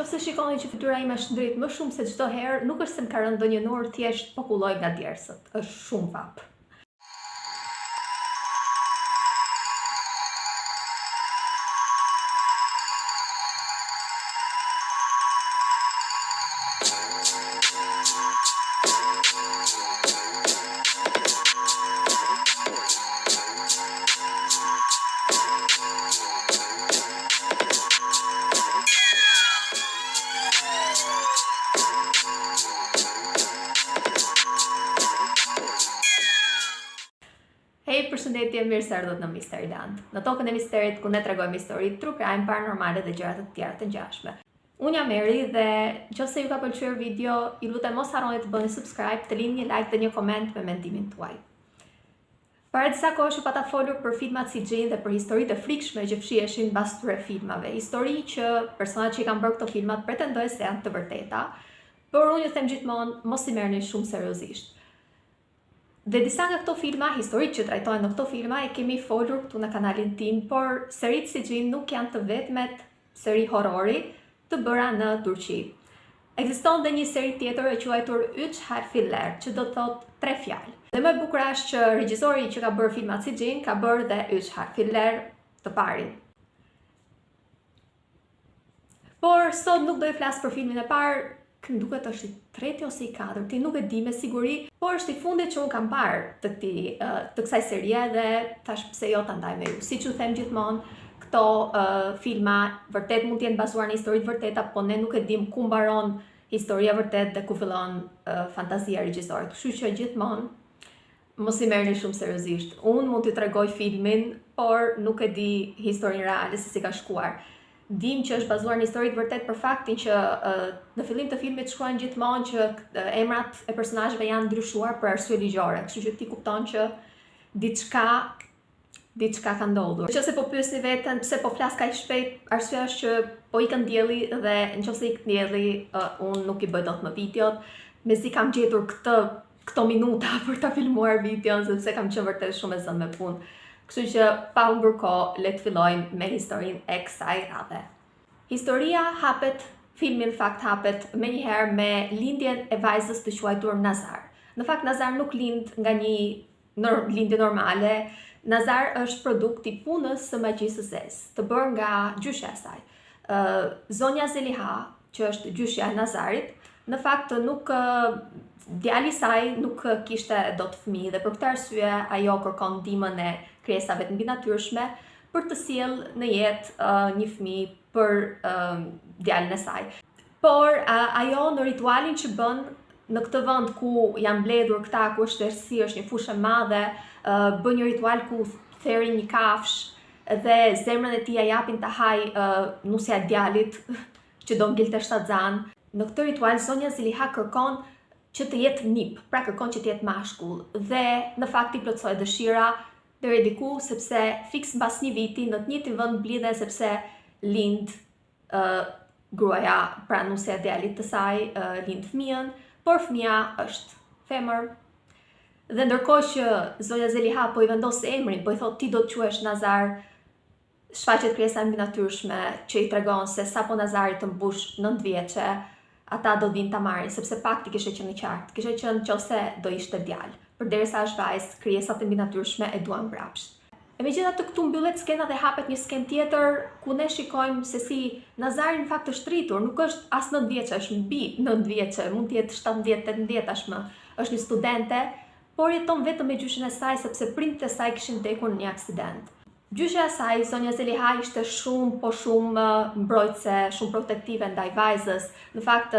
Nëse shikoni që fytyra ime është ndrit më shumë se çdo herë, nuk është se më ka rënë ndonjë nur, thjesht po kulloj nga djersët. Është shumë vap. Hej, përshëndetje, mirë se erdhët në Misterland. Në tokën e misterit ku ne tregojmë histori, true crime, paranormale dhe gjëra të tjera të ngjashme. Unë jam Meri dhe nëse ju ka pëlqyer video, ju lutem mos harroni të bëni subscribe, të lini një like dhe një koment me mendimin tuaj. Para disa kohësh u pata folur për filmat si Gjin dhe për historitë e frikshme që fshiheshin mbas këtyre filmave. Histori që personat që i kanë bërë këto filmat pretendojnë se janë të vërteta, por unë ju them gjithmonë mos i merrni shumë seriozisht. Dhe disa nga këto filma, historitë që trajtohen në këto filma, e kemi folur këtu në kanalin tim, por seritë si Gjin nuk janë të vetmet seri horrori të bëra në Turqi. Ekziston dhe një seri tjetër e quajtur Üç Harfler, që do të thotë 3 fjalë. Dhe më e bukur është që regjizori që ka bërë filmat si Gjin ka bërë dhe Üç Harfler të parin. Por sot nuk do i flas për filmin e parë, më duket është i treti ose i katërti, nuk e di me siguri, por është i fundit që unë kam parë të kësaj serie dhe thash pse jo ta ndaj me ju. Siç ju them gjithmonë, këto filma vërtet mund të jenë bazuar në histori të vërteta, po ne nuk e dim ku mbaron historia vërtet dhe ku fillon fantazia e regjisorit. Kështu që gjithmonë mos i merrni shumë seriozisht. Unë mund t'ju tregoj filmin, por nuk e di historinë reale se si ka shkuar. Dim që është bazuar në histori të vërtet për faktin që në fillim të filmit shkruajnë gjithmonë që emrat e personazheve janë ndryshuar për arsye ligjore, kështu që ti kupton që diçka ka ndodhur. Nëse po pyesni veten pse po flas kaq shpejt, arsyeja është që po ikën dielli dhe nëse ikën dielli, unë nuk i bëj dot më videot, mezi kam gjetur këto minuta për ta filmuar videon sepse kam qenë vërtet shumë e zënë me punë. Kështu që pa humbur kohë, le të fillojmë me historinë e kësaj radhe. Historia hapet, filmi në fakt hapet menjëherë me lindjen e vajzës të quajtur Nazar. Në fakt Nazar nuk lind nga një lindje normale. Nazar është produkt i punës së magjisë së zezë, të bërë nga gjyshja e saj. Zonja Zeliha, që është gjyshja e Nazarit, në fakt djali i saj nuk kishte dot fëmijë dhe për këtë arsye ajo kërkon ndihmën e krijesave të mbinatyrshme për të sjellë në jetë një fëmijë për djalin e saj. Por ajo në ritualin që bën në këtë vend ku janë mbledhur këta, ku është errësi, është një fushë e madhe, bën një ritual ku therrin një kafshë dhe zemrën e tij ja japin ta haj nusja e djalit që do ngilte shtatzan. Në këtë ritual zonja Zeliha kërkon që të jetë nip, pra kërkon që të jetë mashkull dhe në fakt i plotësoi dëshira deri diku sepse fiks mbas një viti në të njëjtin vend blidhen sepse lind gruaja, pra nusja e djalit të saj, lind fëmijën, por fëmia është femër. Dhe ndërkohë që zonja Zeliha po i vendos emrin, po i thotë ti do të quhesh Nazar, shfaqet krijesa mbinatyrshme që i tregon se sapo Nazari të mbush 9 vjeçe, ata do vinë ta marrin, sepse pakti kishte qenë i qartë. Kishte qenë nëse do ishte djalë. Përderisa është vajzë, krijesat e mbinatyrshme e duan mbrapsht. E megjithatë këtu mbyllet skena dhe hapet një skenë tjetër ku ne shikojmë se si Nazari në fakt është rritur, nuk është as 9 vjeçe, është mbi 9 vjeçe, mund të jetë 17-18 tashmë. Është një studente, por jeton vetëm me gjyshin e saj sepse prindët e saj kishin vdekur në një aksident. Gjyshja e saj, zonja Zeliha, ishte shumë mbrojtëse, shumë protektive ndaj vajzës. Në fakt,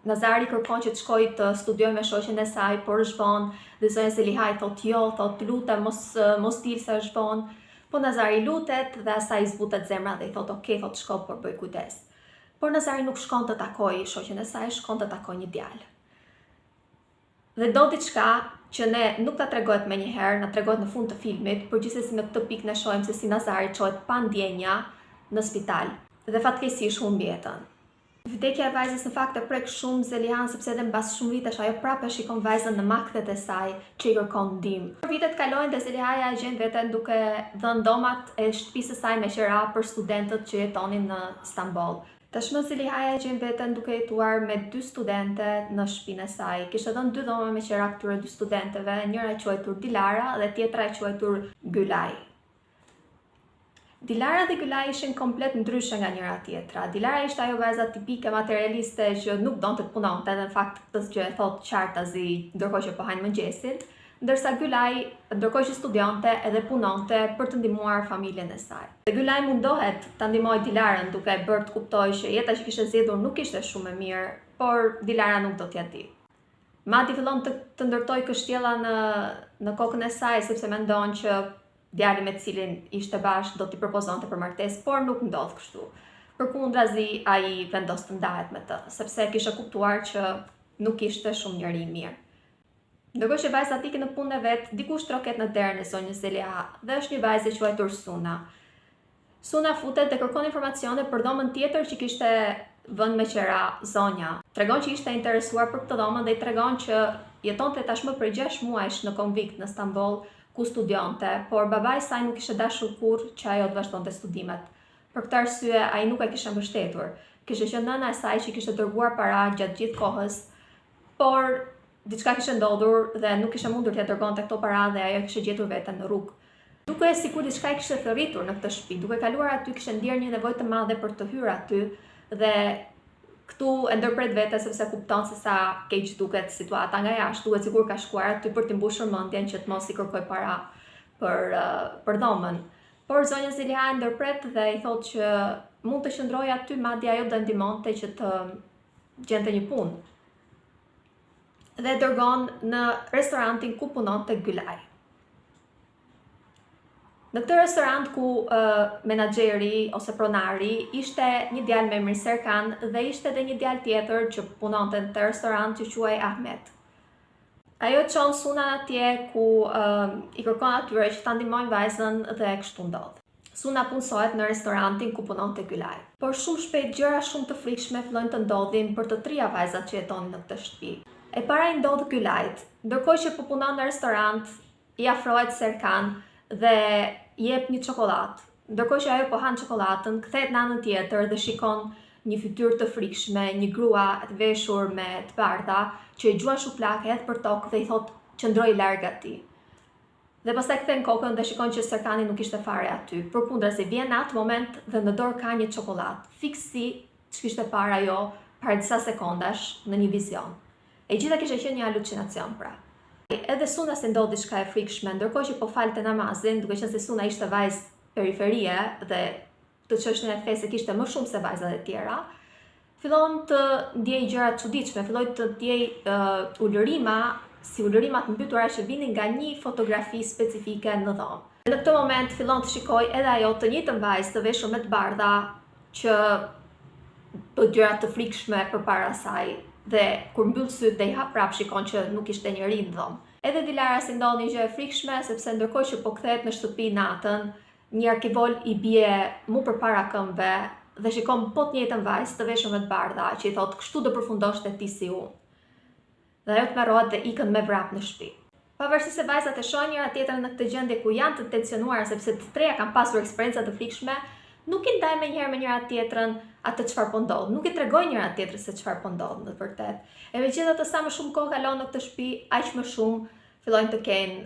Nazari kërkon që të shkojë të studiojë me shoqen e saj, por është vonë, dhe zonja Zeliha i thotë jo, thotë lutem mos dil se është vonë. Po Nazari lutet dhe asaj i zbutet zemra dhe i thotë okay, thotë shko, por bëj kujdes. Por Nazari nuk shkon të takojë shoqen e saj, shkon të takojë një djalë. Dhe do diçka që ne nuk ta tregohet më njëherë, na tregohet në fund të filmit, por gjithsesi në këtë pikë ne shohim se si Nazari çohet pa ndjenja në spital dhe fatkeqësisht humb jetën. Vdekja e vajzës në fakt e prek shumë Zelihan sepse edhe mbas shumë vitesh ajo prapë shikon vajzën në makthet e saj që i kërkon ndihmë. Vitet kalojnë dhe Zelihaja e gjen veten duke dhënë domat e shtëpisë së saj me qira për studentët që jetonin në Stamboll. Tashmë Zelihaja gjen veten duke jetuar me 2 studente në shtëpinë e saj. Kishte dhënë 2 dhoma me qira këtyre 2 studenteve, njëra e quajtur Dilara dhe tjetra e quajtur Gylaj. Dilara dhe Gylaj ishin komplet ndryshe nga njëra tjetra. Dilara ishte ajo vajza tipike materialiste që nuk donte të punonte, dhe në fakt këtë gjë e thot qartazi ndërkohë që po hajnë mëngjesin, ndërsa Gylaj, ndërkohë që studionte, edhe punonte për të ndihmuar familjen e saj. Dhe Gylaj mundohet ta ndihmojë Dilarën duke bërë të kuptojë që jeta që kishte zgjedhur nuk ishte shumë e mirë, por Dilara nuk do t'ia di. Mati fillon të ndërtoj kështjella në kokën e saj, sepse mendon që djali me të cilin ishte bashkë do t'i propozonte për martesë, por nuk ndodh kështu. Përkundrazi ai vendos të ndahet me të, sepse kishte kuptuar që nuk ishte shumë njeri i mirë. Ndërkohë që vajza ikën në punën e vet, dikush troket në derën e zonjës Zeliha dhe është një vajzë e quajtur Suna. Suna futet dhe kërkon informacione për dhomën tjetër që kishte vënë me qira zonja. Tregon që ishte interesuar për këtë dhomë dhe i tregon që jetonte tashmë për 6 muajsh në konvikt në Stamboll, ku studionte, por babai i saj nuk ishte dashur kurrë që ajo të vazhdonte studimet. Për këtë arsye ai nuk e kishte mbështetur. Kishte qenë nëna e saj që kishte dërguar para gjatë gjithë kohës, por diçka kishte ndodhur dhe nuk kishte mundur t'ia dërgonte këto para dhe ajo kishte gjetur veten në rrugë. Duke sikur diçka i kishte thërritur në këtë shtëpi, duke kaluar aty kishte ndier një nevojë të madhe për të hyrë aty dhe këtu e ndërpret vete sepse kupton se sa keq duket situata nga jashtë, duhet sikur ka shkuar aty për të mbushur mendjen që të mos i kërkoj para për dhomën. Por zonja Zeliha e ndërpret dhe i thotë që mund të qëndrojë aty, madje ajo do ndihmonte që të gjente një punë. Dhe dërgon në restorantin ku punonte Gylaj. Në këtë restorant ku menaxheri ose pronari ishte një djalë me emrin Serkan dhe ishte edhe një djalë tjetër që punonte në të restorant që quhej Ahmet. Ajo çon Sunën atje ku i kërkon atyre që ta ndihmojnë vajzën dhe kështu ndodh. Suna punësohet në restorantin ku punonte Gylaj. Por shumë shpejt gjëra shumë të frikshme fillojnë të ndodhin për të trija vajzat që jetonin në këtë shtëpi. E para i ndodh Gylajt, ndërkohë që po punon në restorant, i afrohet Serkan dhe i jep një çokoladë. Ndërkohë që ajo po han çokoladën, kthehet në anën tjetër dhe shikon një fytyrë të frikshme, një grua të veshur me të bardha që i gjuan shuplak hedh për tokë dhe i thotë qëndroj larg atij. Dhe pastaj kthen kokën dhe shikon që Serkani nuk ishte fare aty. Përkundrazi vjen në atë moment dhe në dorë ka një çokoladë, fiksi ç'kishte parë ajo para disa sekondash në një vizion. E gjitha kishte qenë një halucinacion pra. Edhe Suna se ndodhi diçka e frikshme, ndërkohë që po falte namazin, duke qenë se Suna ishte vajzë periferie dhe të çështën e fesë kishte më shumë se vajzat e tjera, fillon të ndjej gjëra të çuditshme, filloi të ndjej ulërima, si ulërimat mbytura që vinin nga një fotografi specifike në dhomë. Në këtë moment fillon të shikoj edhe ajo të njëjtën vajzë të veshur me të bardha që bëj gjëra të frikshme përpara saj. Dhe kur mbyll syt dhe i hap prap shikon që nuk ishte njeri në dhomë. Edhe Dilara si ndodh një gjë e frikshme sepse ndërkohë që po kthehet në shtëpi natën, një arkivol i bie mu përpara këmbëve dhe shikon po të njëjtën vajzë të veshur me të bardha që i thotë kështu do përfundosh te ti si unë. Dhe ajo tmerrohet dhe ikën me vrap në shtëpi. Pavarësisht se vajzat e shohin njëra tjetrën në këtë gjendje ku janë të tensionuara sepse të treja kanë pasur eksperienca të frikshme, nuk i ndajnë menjëherë me njëra tjetrën atë çfarë po ndodh, nuk i tregojnë njëra tjetrës se çfarë po ndodh në të vërtetë. E megjithatë sa më shumë kohë kalon në këtë shtëpi, aq më shumë fillojnë të kenë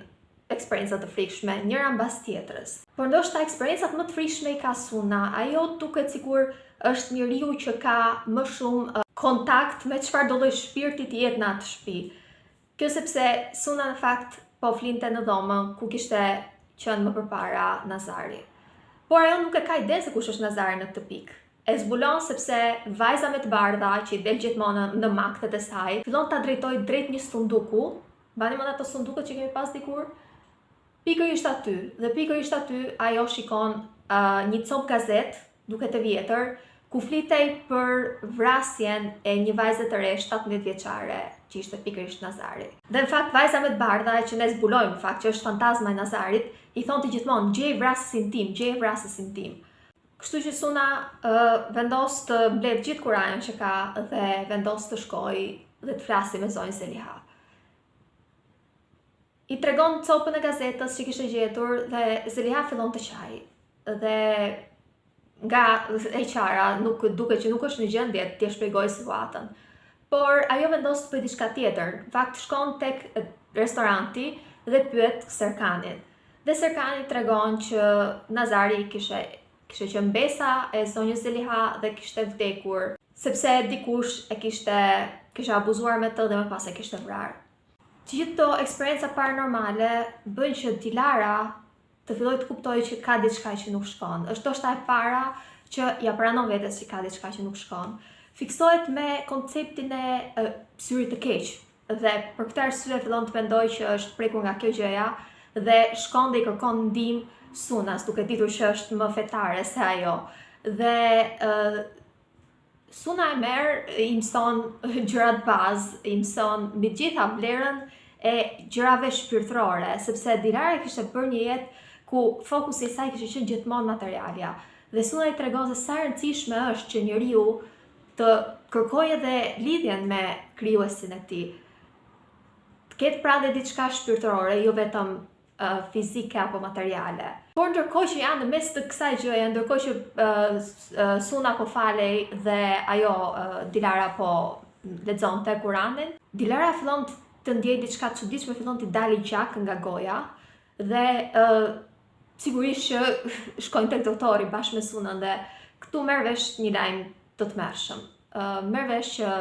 eksperienca të frikshme njëra mbas tjetrës. Por ndoshta eksperiencat më të frikshme i ka Suna. Ajo duket sikur është njeriu që ka më shumë kontakt me çfarë do lloj shpirti të jetë në atë shtëpi. Kjo sepse Suna në fakt po flinte në dhomën ku kishte qenë më përpara Nazari. Por ajo nuk e ka ide se kush është Nazari në këtë pikë. E zbulon sepse vajza me të bardha që i del gjithmonë në maktet e saj, fillon ta drejtojë drejt një sunduku. Mbani mend ato sunduket që kemi pas dikur? Pikërisht aty, dhe pikërisht aty ajo shikon një cop gazet, duket e vjetër, ku flitej për vrasjen e një vajze të re 17 vjeçare, që ishte pikërisht Nazari. Dhe në fakt vajza me të bardha që ne zbulojmë në fakt që është fantazma e Nazarit, i thonte gjithmonë gjej vrasësin tim, gjej vrasësin tim. Kështu që Suna vendos të mbledh gjithë kurajen që ka dhe vendos të shkojë dhe të flasë me zonjën Zeliha. I tregon copën e gazetës që kishte gjetur dhe Zeliha fillon të qaj. Dhe nga HR-a nuk duket që nuk është në gjendje t'ia shpjegojë situatën. Por ajo vendos të bëjë diçka tjetër. Në fakt shkon tek restoranti dhe pyet Serkanin. Dhe Serkani tregon që Nazari kishte qenë besa e zonjës Zeliha dhe kishte vdekur sepse dikush kishte abuzuar me të dhe më pas e kishte vrarë. Të gjithë këto eksperienca paranormale bëjnë që Dilara të filloj të kuptoj që ka diçka që nuk shkon. Është ndoshta e para që ja pranon vetes që ka diçka që nuk shkon. Fiksohet me konceptin e syrit të keq dhe për këtë arsye fillon të mendoj që është prekur nga kjo gjëja dhe shkon dhe i kërkon ndihmë Sunas, duke ditur që është më fetare se ajo. Dhe Suna e merr, i mëson gjërat bazë, i mëson mbi gjitha vlerën e gjërave shpirtërore, sepse Dilara kishte bërë një jetë ku fokusi i saj kishte qenë gjithmonë materialja. Dhe Suna i tregon se sa e rëndësishme është që njeriu të kërkojë edhe lidhjen me krijuesin e tij. Të ketë pra dhe diçka shpirtërore, jo vetëm fizike apo materiale. Por ndërkohë që janë në mes të kësaj gjëje, ndërkohë që Suna po falej dhe ajo Dilara po lexonte Kuranin, Dilara fillon të ndjej diçka të çuditshme, fillon të dalë gjak nga goja dhe sigurisht që shkojnë tek doktori bashkë me Sunën dhe këtu merr vesh një lajm të tmerrshëm. Merr vesh që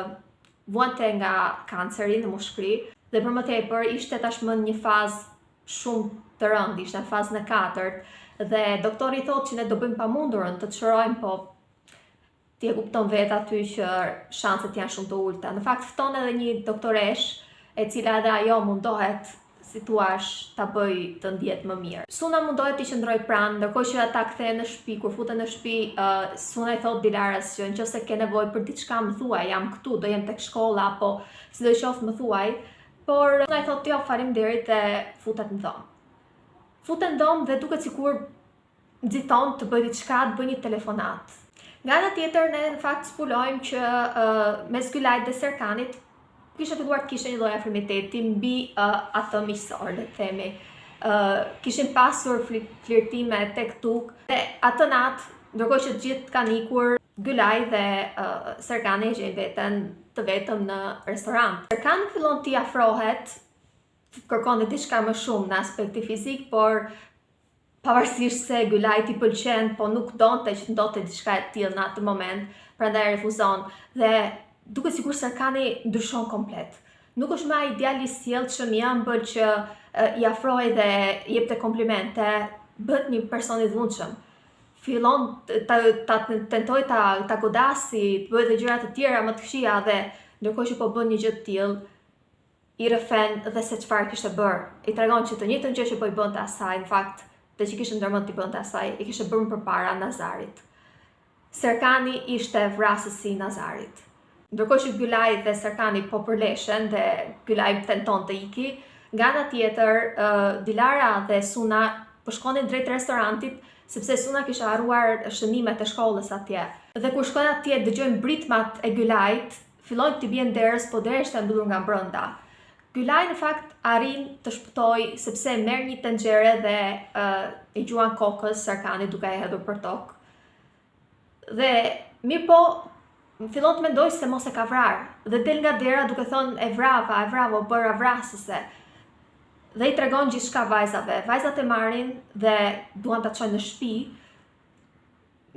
vuante nga kanceri në mushkëri dhe për më tepër ishte tashmë në një fazë shumë të rëndë, ishte në fazën e 4 dhe doktori thotë që ne do bëjmë pamundurën të çrojmë, po ti e kupton vetë aty që shanset janë shumë të ulta. Në fakt fton edhe një doktoresh e cila edhe ajo mundohet, si thua, ta bëj të ndihet më mirë. Suna mundohet të qëndroj pranë, ndërkohë që ata kthehen në shtëpi. Kur futen në shtëpi, Suna i thot Dilaras që nëse ke nevojë për diçka më thuaj, jam këtu, do jem tek shkolla apo sidoqoftë më thuaj. Por Suna i thot jo, faleminderit dhe futet në dhomë. Futet në dhomë dhe duket sikur nxiton të bëj diçka, të bëj një telefonat. Nga ana tjetër, ne në fakt zbulojmë që mes Gylajt dhe Serkanit kishte filluar të kishte një lloj afermiteti mbi atë miqësor, le të themi. Kishin pasur flirtime tek tuk dhe atë natë, ndërkohë që të gjithë kanë ikur, Gylaj dhe Serkani gjejnë veten të vetëm në restorant. Serkani fillon t'i afrohet, kërkon diçka më shumë në aspekti fizik, por pavarësisht se Gylajt i pëlqen, po nuk donte që të ndodhte diçka e tillë në atë moment, prandaj refuzon dhe duket sikur Serkani ndryshon komplet. Nuk është më ai djali i sjellshëm i ëmbël që i afrohej dhe i jepte komplimente, bëhet një person i dhunshëm. Fillon ta tentoj ta godasi, të bëjë dhe gjëra të tjera më të këqija dhe ndërkohë që po bën një gjë të tillë, i rëfen dhe se çfarë kishte bërë. I tregon që të njëjtën gjë që po i bënte asaj, në fakt, dhe që kishte ndërmend t'i bënte asaj, i kishte bërë përpara Nazarit. Serkani ishte vrasësi i Nazarit. Ndërkohë që Gylaj dhe Serkani po përleshen dhe Gylaj tenton të iki, nga ana tjetër Dilara dhe Suna po shkonin drejt restorantit sepse Suna kishte harruar shënimet e shkollës atje. Dhe kur shkojnë atje dëgjojnë britmat e Gylajt, fillojnë të bien derës, po dera ishte mbyllur nga brenda. Gylaj në fakt arrin të shpëtoj sepse merr një tenxhere dhe i gjuan kokës Serkani duke e hedhur për tokë. Dhe mirë po fillon të mendoj se mos e ka vrarë dhe del nga dera duke thonë e vrava, o bëra vrasëse. Dhe i tregon gjithçka vajzave. Vajzat e marrin dhe duan ta çojnë në shtëpi.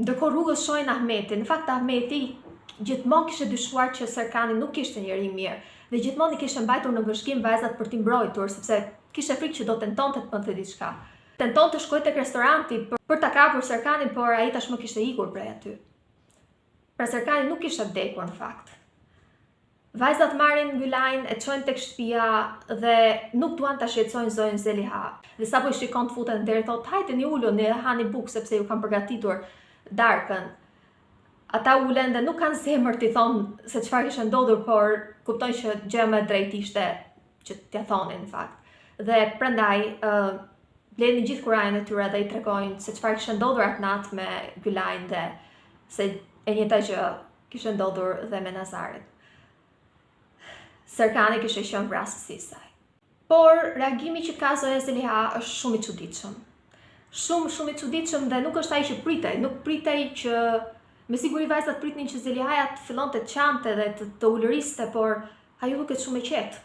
Ndërkohë rrugës shohin Ahmetin. Në fakt Ahmeti gjithmonë kishte dyshuar që Serkani nuk ishte njeri i mirë dhe gjithmonë i kishte mbajtur në vëshkim vajzat për t'i mbrojtur sepse kishte frikë që do tentonte të bënte diçka. Tenton të shkojë tek restoranti për ta kapur Serkanin, por ai tashmë kishte ikur prej aty. Pra Serkani nuk kishte vdekur në fakt. Vajzat marrin Gylajn, e çojnë tek shtëpia dhe nuk duan ta shqetësojnë zonjën Zeliha. Dhe sapo i shikon të futen deri thotë, hajteni uluni dhe hani bukë sepse ju kanë përgatitur darkën. Ata ulen dhe nuk kanë zemër t'i thonë se çfarë kishte ndodhur, por kuptojnë që gjëja më e drejtë ishte që t'ia thonin në fakt. Dhe prandaj blenin gjithë Kuranin e tyre dhe i tregojnë se çfarë kishte ndodhur atë natë me Gylajn dhe se e njëjta gjë kishte ndodhur dhe me Nazarin. Serkani kishte qenë vrasësi i saj. Por reagimi që ka zonja Zeliha është shumë i çuditshëm. shumë i çuditshëm dhe nuk është ai që pritej, nuk pritej që me siguri vajzat pritnin që Zelihaja të fillonte të qante dhe të ulëriste, por ajo duket shumë e qetë.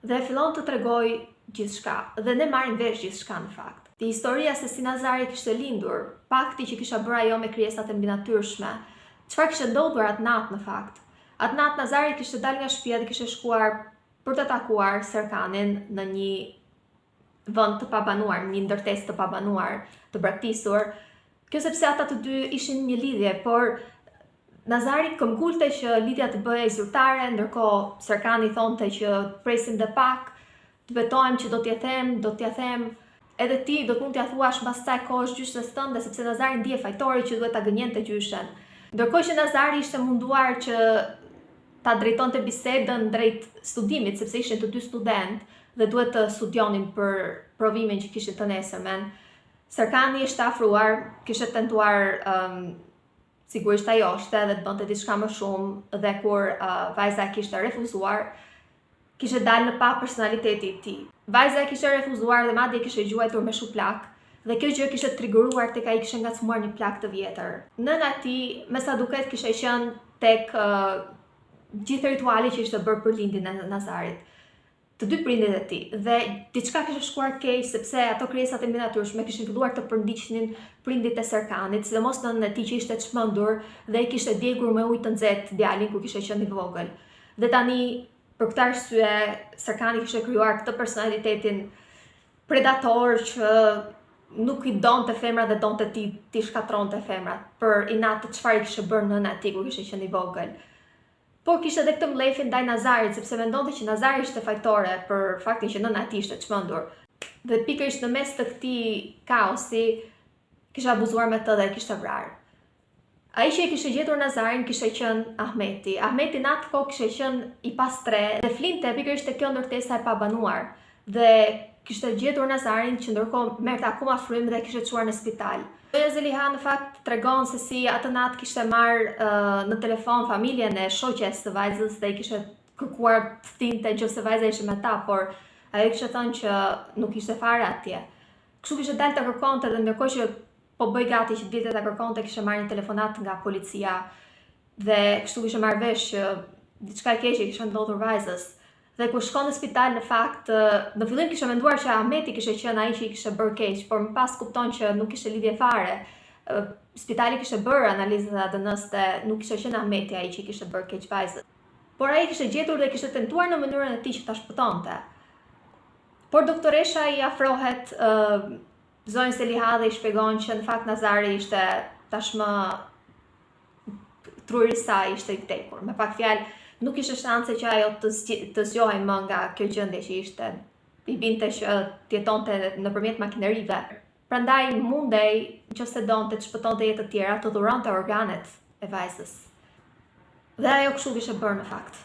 Dhe fillon të tregoj gjithçka dhe ne marrim vesh gjithçka në fakt. Te historia se si Nazari kishte lindur, pakti që kisha bërë ajo me krijesat e mbinatyrshme, çfarë kishte ndodhur atë natë në fakt. Atë natë Nazari kishte dalë nga shtëpia dhe kishte shkuar për të takuar Serkanin në një vend të pabanuar, një ndërtesë të pabanuar, të braktisur. Kjo sepse ata të dy ishin një lidhje, por Nazari këmbgulte që lidhja të bëhej zyrtare, ndërkohë Serkani thonte që presim dhe pak, të betohem që do t'ja them, edhe ti do të mund t'ja thuash mbas kësaj kohësh gjysmës tënde, sepse Nazari ndje fajtori që duhet ta gënjente gjyshen. Ndërkohë që Nazari ishte munduar që ta drejtonte bisedën drejt studimit, sepse ishin të dy student dhe duhet të studionin për provimin që kishin të nesërmen. Serkani ishte afruar, kishte tentuar sigurisht ajo ishte dhe të bënte diçka më shumë dhe kur vajza kishte refuzuar, kishte dalë në pa personaliteti i tij. Vajza kishte refuzuar dhe madje kishte gjuajtur me shuplak dhe kjo gjë kishte trigëruar tek ai kishte ngacmuar një plak të vjetër. Nëna e tij, me sa duket, kishte qenë tek gjithë rituali që ishte bërë për lindjen e Nazarit. Të dy prindit e tij dhe diçka kishte shkuar keq sepse ato krijesat e mbinatyrshme kishin filluar të përndiqnin prindit e Serkanit, sidomos nënën e tij që ishte çmendur dhe i kishte djegur me ujë të nxehtë djalin kur kishte qenë i vogël. Dhe tani për këtë arsye Serkani kishte krijuar këtë personalitetin predator që nuk i donte femrat dhe donte ti shkatronte femrat për inat të çfarë kishte bërë nëna e tij kur kishte qenë i vogël. Por kishte edhe këtë mlefin ndaj Nazarit, sepse mendonte që Nazari ishte fajtore për faktin që nëna e tij ishte çmendur. Dhe pikërisht në mes të këtij kaosi kishte abuzuar me të dhe e kishte vrarë. Ai që e kishte gjetur Nazarin kishte qenë Ahmeti. Ahmeti në atë kohë kishte qenë i pastre dhe flinte pikërisht te kjo ndërtesa e pabanuar. Dhe kishte gjetur Nazarin që ndërkohë merrte akoma frym dhe kishte çuar në spital. Doja Zeliha në fakt tregon se si atë natë kishte marrë në telefon familjen e shoqes së vajzës dhe i kishte kërkuar të thinte nëse vajza ishte me ta, por ajo kishte thënë që nuk ishte fare atje. Kështu kishte dalë të kërkonte dhe ndërkohë që po bëj gati që dilte ta kërkonte, kishte marrë një telefonat nga policia dhe kështu kishte marrë vesh që diçka e keqe kishte ndodhur vajzës. Dhe kur shkon në spital, në fakt, në fillim kishte menduar që Ahmeti kishte qenë ai që i kishte bërë keq, por më pas kupton që nuk kishte lidhje fare. Spitali kishte bërë analizat e ADN-s dhe nuk kishte qenë Ahmeti ai që i kishte bërë keq vajzës. Por ai kishte gjetur dhe kishte tentuar në mënyrën e tij që ta shpëtonte. Por doktoresha i afrohet zonjës Zeliha dhe i shpjegon që në fakt Nazari ishte tashmë truri i saj ishte i vdekur. Me pak fjalë, nuk ishte shanse që ajo të zgjohej më nga kjo gjendje që ishte. I binte që të jetonte nëpërmjet makinerive. Prandaj mundej, nëse donte të shpëtonte jetë të tjera, të dhuronte organet e vajzës. Dhe ajo kështu kishte bërë në fakt.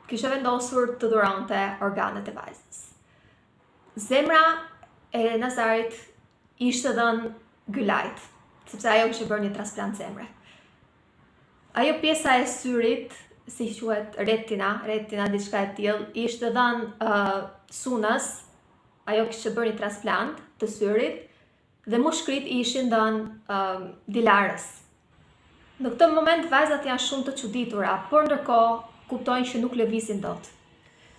Kishte vendosur të dhuronte organet e vajzës. Zemra e Nazarit ishte dhënë Gylait, sepse ajo kishte bërë një transplant zemre. Ajo pjesa e syrit, si quhet retina diçka e tillë, ishte dhënë Sunës, ajo kishte bërë një transplant të syrit dhe mushkrit ishin dhënë Dilarës. Në këtë moment vajzat janë shumë të çuditura, por ndërkohë kuptojnë që nuk lëvizin dot.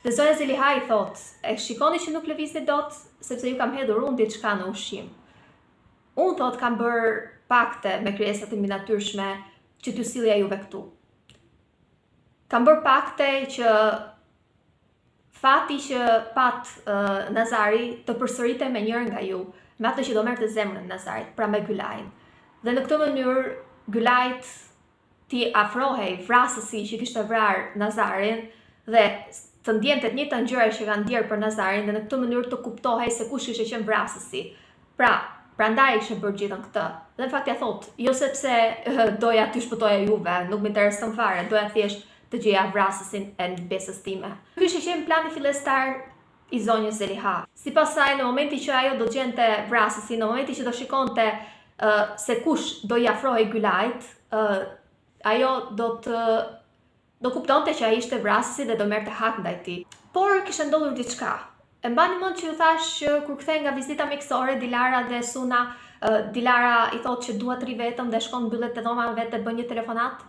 Dhe zonja Zeliha i thotë, e shikoni që nuk lëvizni dot, sepse ju kam hedhur unë diçka në ushqim. Unë thotë kam bërë pakte me krijesat e mbinatyrshme që t'ju sillja juve këtu. Kam bërë pakte që fati që pat Nazari të përsëritej me njërin nga ju, me atë që do merrte zemrën e Nazarit, pra me Gylain. Dhe në këtë mënyrë Gylait t'i afrohej vrasësi që kishte vrarë Nazarin dhe të ndjente të njëjtën gjëra që kanë ndjerë për Nazarin dhe në këtë mënyrë të kuptohej se kush kishte qenë vrasësi. Prandaj kishte bërë gjithën këtë. Dhe në fakt ja thotë, jo sepse doja t'ju shpëtoja juve, nuk më intereson fare, doja thjesht të gjeja vrasësin e besës time. Ky ishte qenë plani fillestar i zonjës Zeliha. Sipas saj, në momentin që ajo do gjente vrasësin, në momentin që do shikonte se kush do i afrohej Gylait, ajo do kuptonte që ai ishte vrasësi dhe do merrte hak ndaj tij. Por kishte ndodhur diçka. E mbani mend që ju thash që kur kthej nga vizita mjekësore Dilara dhe Suna, Dilara i thot që dua të ri vetëm dhe shkon mbyllet te dhoma e vet dhe bën një telefonat.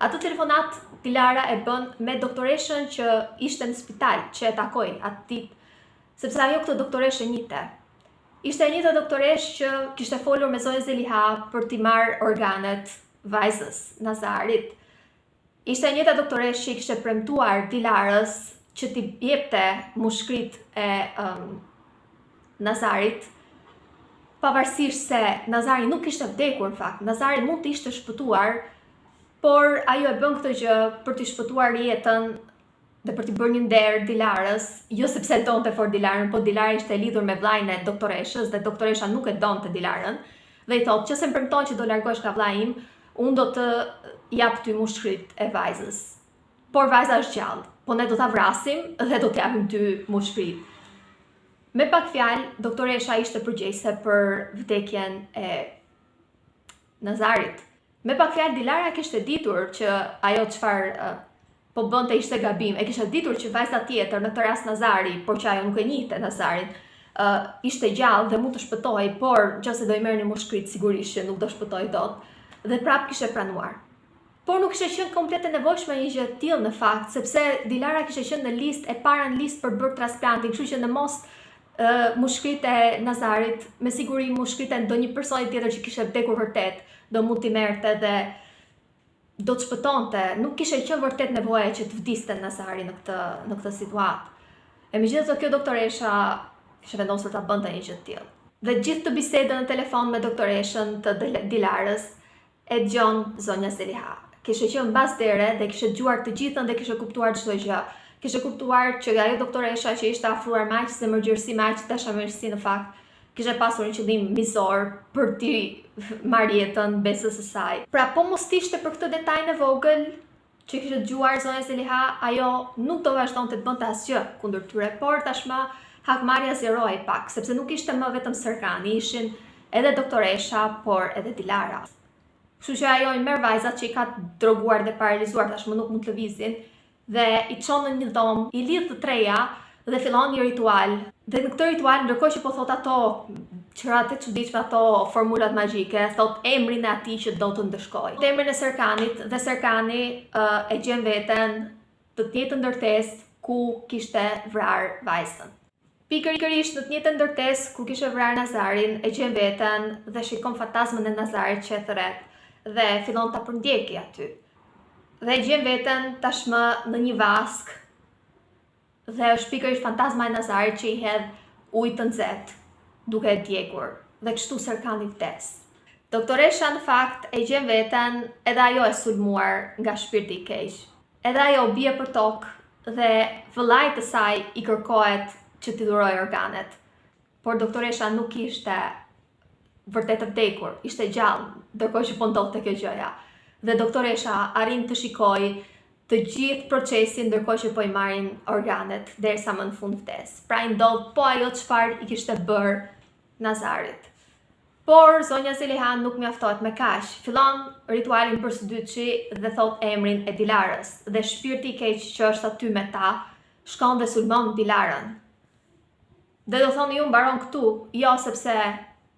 Atë telefonat Dilara e bën me doktoreshën që ishte në spital, që e takoi atë ditë, sepse ajo këtë doktoreshë njihte. Ishte e njëjta doktoreshë që kishte folur me zonjën Zeliha për t'i marrë organet vajzës Nazarit. Ishte e njëjta doktoreshë që i kishte premtuar Dilarës që t'i jepte mushkrit e Nazarit, pavarësisht se Nazari nuk ishte vdekur në fakt. Nazari mund të ishte shpëtuar, por ajo e bën këtë gjë për t'i shpëtuar jetën dhe për t'i bërë një nder Dilarës, jo sepse donte fort Dilarën, po Dilara ishte lidhur me vllajën e doktoreshës dhe doktoresha nuk e donte Dilarën, dhe i thotë që se më premton që do largohesh nga vllai im, unë do të jap ty mushkrit e vajzës. Por vajza është gjallë, po ne do ta vrasim dhe do t'japim ty mushkrit. Me pak fjalë, doktoresha ishte përgjegjëse për vdekjen e Nazarit. Me pak fjalë, Dilara kishte ditur që ajo çfarë po bënte ishte gabim. E kishte ditur që vajza tjetër, në këtë rast Nazari, por që ajo nuk e njihte Nazarin, ishte gjallë dhe mund të shpëtohej, por nëse do i merrni mushkrit sigurisht që nuk do shpëtohej dot, dhe prap kishte pranuar. Por nuk kishte qenë komplet e nevojshme një gjë të tillë në fakt, sepse Dilara kishte qenë në listë e para në listë për bërë transplantin, kështu që në mos mushkrit e Nazarit, me siguri mushkrit e ndonjë personi tjetër që kishte vdekur vërtet, do mund t'i merrte dhe do të shpëtonte. Nuk kishte qenë vërtet nevoja që të vdiste Nazari në këtë situatë. E megjithatë kjo doktoresha kishte vendosur ta bënte një gjë të tillë. Dhe gjithë të bisedën në telefon me doktoreshën të Dilarës e dëgjon zonja Zeliha. Kishte qenë mbas dere dhe kishte dëgjuar të gjithën dhe kishte kuptuar çdo gjë. Kishte kuptuar që ajo doktoresha që ishte afruar me aq zemërgjërsi, me aq dashamirësi në fakt, kishte pasur një qëllim mizor për t'i marrë jetën besës së saj. Pra po mos ishte për këtë detajin e vogël që kishte dëgjuar zonja Zeliha, ajo nuk do vazhdonte të bënte asgjë kundër tyre, por tashmë hakmarrja zeroi pak, sepse nuk ishte më vetëm Serkani, ishin edhe doktoresha, por edhe Dilara. Kështu që ajo i merr vajzat që i ka droguar dhe paralizuar, tashmë nuk mund të lëvizin, dhe i çon në një dhomë, i lidh të treja dhe fillon një ritual. Dhe në këtë ritual, ndërkohë që po thot ato qërat e çuditshme, ato formulat magjike, thot emrin e atij që do të ndëshkojë. Emrin e Serkanit, dhe Serkani e gjen veten të njëjtën ndërtesë ku kishte vrarë vajzën. Pikërisht në të njëjtën ndërtesë ku kishte vrarë Nazarin, e gjen veten dhe shikon fantazmën e Nazarit që e thret dhe fillon ta përndjekë aty. Dhe e gjen veten tashmë në një vask dhe është pikërisht fantazma e Nazarit që i hedh ujë të nxehtë duke e djegur, dhe kështu Serkani vdes. Doktoresha në fakt e gjen veten edhe ajo e sulmuar nga shpirti i keq. Edhe ajo bie për tokë dhe vëllait të saj i kërkohet që t'i dhurojë organet. Por doktoresha nuk ishte vërtet të vdekur, ishte gjallë, ndërkohë që po ndodhte kjo gjëja. Dhe doktoresha arrin të shikojë të gjithë procesin ndërkohë që po i marrin organet derisa më në fund vdes. Pra i ndodh po ajo çfarë i kishte bërë Nazarit. Por zonja Zeliha nuk mjaftohet me kaq. Fillon ritualin përsëdytshi dhe thot emrin e Dilarës, dhe shpirti i keq që është aty me ta shkon dhe sulmon Dilarën. Dhe do thoni ju mbaron këtu, jo, sepse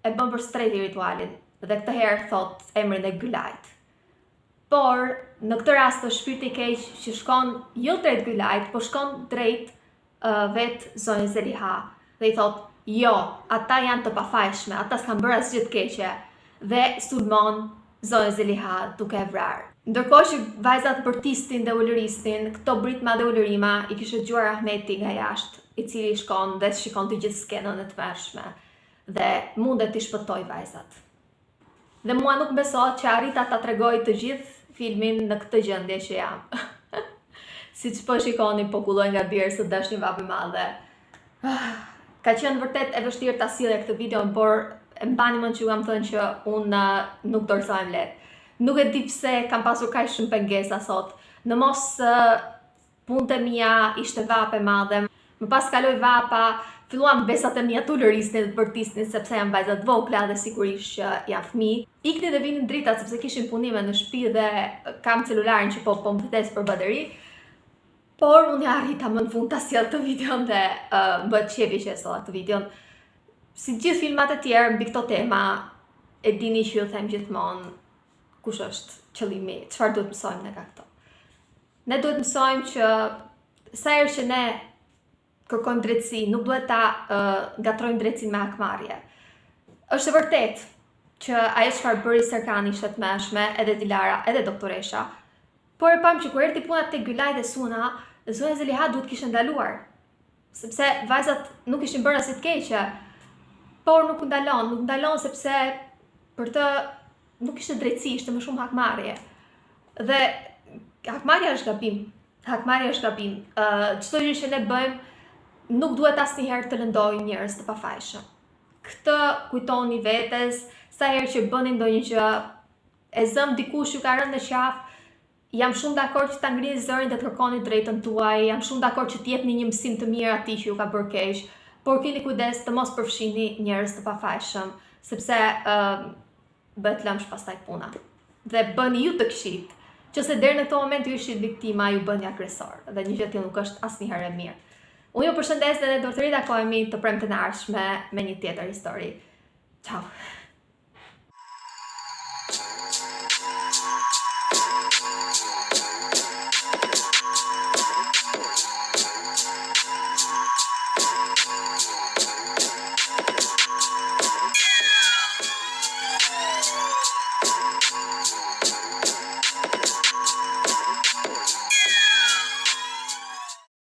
e bën për së treti ritualin, dhe këtë herë thot emrin e Gylait. Por në këtë rast është shpirti i keq që shkon jo drejt Gylait, po shkon drejt vet zonjës Zeliha dhe i thot, jo, ata janë të pafajshme, ata s'kan bërë asgjë të keqe, dhe sulmon zonjën Zeliha duke e vrarë. Ndërkohë që vajzat bërtistin dhe ulëristin, këto britma dhe ulërima i kishte dëgjuar Ahmeti nga jashtë, i cili shkon dhe shikon të gjithë skenën e tmerrshme dhe mundet t'i shpëtoj vajzat. Dhe mua nuk besohet që arrita ta tregoj të gjithë filmin në këtë gjendje që jam. Siç po shikoni, po kulloj nga dirë së dash një vap i madhe. Ka qenë vërtet e vështirë ta sillja këtë video, por e mbani mend që ju kam thënë që unë nuk dorëzohem lehtë. Nuk e di pse kam pasur kaq shumë pengesa sot. Në mos punët e mia ishte vap e madhe. Më pas kaloi vapa, filluam besat e mia të ulërisnin dhe të bërtisnin sepse janë vajza të vogla dhe sigurisht që janë fëmijë. Iknin dhe vinin drita sepse kishin punime në shtëpi dhe kam celularin që po më vdes për bateri. Por unë arrita më në fund ta sjell të videon dhe më bëhet qefi që e solla të videon. Si gjithë filmat e tjerë mbi këto tema, e dini që ju them gjithmonë kush është qëllimi, çfarë duhet mësojmë ne nga këto. Ne duhet mësojmë që sa herë që ne kërkojmë drejtësi, nuk duhet ta ngatrojmë drejtësinë me hakmarrje. Është e vërtetë që ajo çfarë bëri Serkani ishte të mëshme, edhe Dilara, edhe doktoresha, por e pam që kur erdhi puna te Gylaj dhe Suna Zeliha duhet kishte ndaluar. Sepse vajzat nuk ishin bërë as të keqe, por nuk ndalon sepse për të nuk ishte drejtësi, ishte më shumë hakmarrje. Dhe hakmarrja është gabim. Çdo gjë që ne bëjmë nuk duhet asnjëherë të lëndojë njerëz të pafajshëm. Këtë kujtoni vetes, sa herë që bëni ndonjë gjë, e zëm dikush ju ka rënë në qafë, jam shumë dakord që ta ngrini zërin dhe të kërkoni drejtën tuaj, jam shumë dakord që t'jepni një mësim të mirë atij që ju ka bërë keq, por keni kujdes të mos përfshini njerëz të pafajshëm, sepse bëhet lëmsh pastaj puna. Dhe bëni ju të këqit, qëse deri në këtë moment ju ishit viktima, ju bëni agresor, dhe një gjë tillë nuk është asnjëherë e mirë. Unë ju përshëndes dhe do të ritakohemi të premten e ardhshme me një tjetër histori. Ciao.